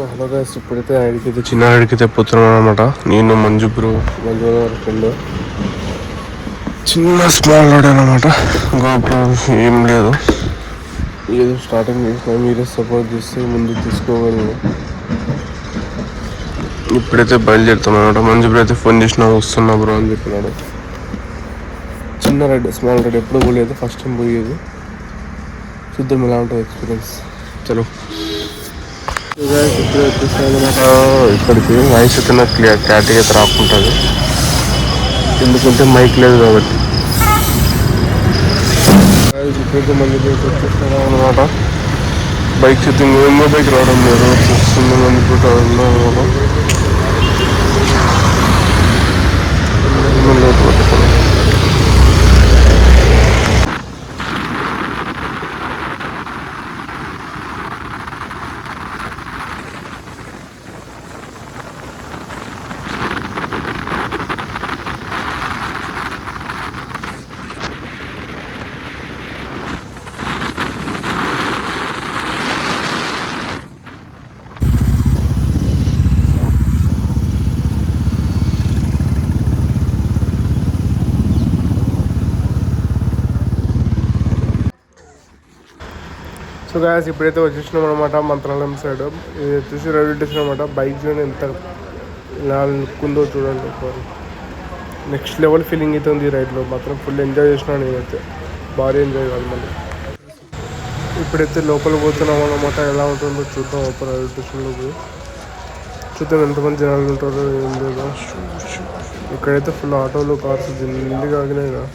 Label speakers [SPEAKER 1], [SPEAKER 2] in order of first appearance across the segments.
[SPEAKER 1] Hello guys, ఇప్పుడైతే ఆడికైతే చిన్న ఆడికైతే పోతున్నాం అనమాట. నేను మంజు బ్రో, మంజు ఫ్రెండ్, చిన్న స్మాల్ రోడ్ అనమాట. గోప్రో ఏం లేదు, ఏదో స్టార్టింగ్ చేసిన మీరే సపోర్ట్ చేస్తే ముందు తీసుకోగలను. ఇప్పుడైతే బయలుదేరుతున్నాను అనమాట. మంజు బ్రో అయితే ఫోన్ చేసినా వస్తున్నా బ్రో అని చెప్పినాడు. చిన్న రైడ్, స్మాల్ రైడ్ ఎప్పుడు పోలేదు, ఫస్ట్ టైం పోయేది. చూద్దాం ఎలా ఉంటుంది ఎక్స్పీరియన్స్. చలో ఇప్పుడు వచ్చేసాను అనమాట. ఇక్కడికి వాయిస్ అయితే నాకు క్లారిటీ అయితే రాకుంటుంది, ఎందుకంటే మైక్ లేదు కాబట్టి. ఇప్పుడైతే మళ్ళీ వచ్చేస్తాను అనమాట. బైక్ అయితే ఇంకో బైక్ రావడం లేదు, చూస్తుంది మంది కూడా అనమాట. సో గాయస్, ఇప్పుడైతే వచ్చేసినాం అనమాట మంత్రాలయం సైడ్. ఇది వచ్చేసి రైల్వే స్టేషన్ అనమాట. బైక్ చూడండి ఎంత ఇలా లుక్కుందో చూడండి. నెక్స్ట్ లెవెల్ ఫీలింగ్ అయితే ఉంది ఈ రైడ్లో మాత్రం. ఫుల్ ఎంజాయ్ చేసినాను నేనైతే, భారీ ఎంజాయ్ కాదు మళ్ళీ. ఇప్పుడైతే లోపల పోతున్నాం అనమాట. ఎలా ఉంటుందో చూద్దాం. ఓపెన్ రైల్వే స్టేషన్లోకి చూద్దాం ఎంతమంది జనాలు ఉంటారో ఏం లేదా. ఇక్కడైతే ఫుల్ ఆటోలు, కార్స్ జిల్లిగా ఆగినాయి కదా.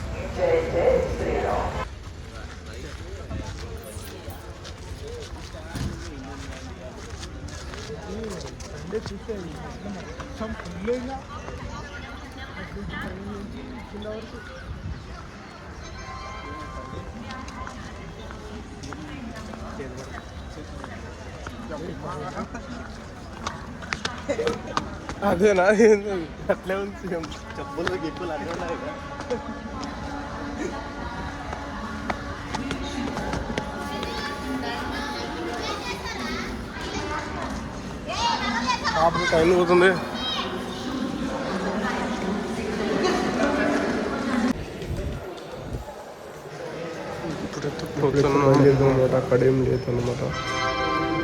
[SPEAKER 1] అదేనా, అట్లే ఉంది. చెప్పులు గిప్పులు అన్నీ ఉన్నాయి కదా. టైం పోతుంది. ఇప్పుడైతే అనమాట. అక్కడ ఏం లేదు అనమాట.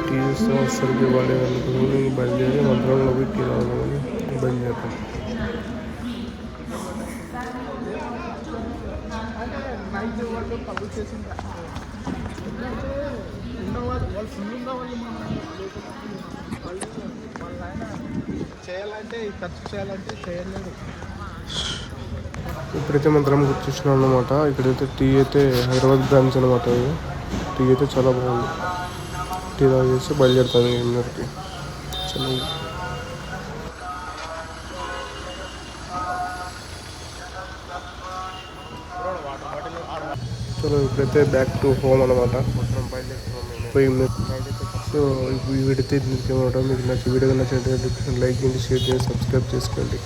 [SPEAKER 1] టీ చేస్తే అసలుకి బాగాలేదు అనుకుని బయలుదేరి మంత్రంలో పోయి టీ తాగుదామని బయలుదేరుతాం. ఇప్పుడైతే మంత్రం గుర్తొచ్చినాం అనమాట. ఇక్కడైతే టీ అయితే హైదరాబాద్ బ్రాంచ్ అనమాట. టీ అయితే చాలా బాగుంది. టీ తాగేసి బయలుదేరుతాను ఎన్నరికి. చలో చలో ఇప్పుడైతే బ్యాక్ టు హోమ్ అనమాట. పోయి సో ఈ వీడియో అయితే మీకు నచ్చి వీడియో నచ్చినట్లయితే లైక్ చేయండి, షేర్ చేయండి, సబ్స్క్రైబ్ చేసుకోండి.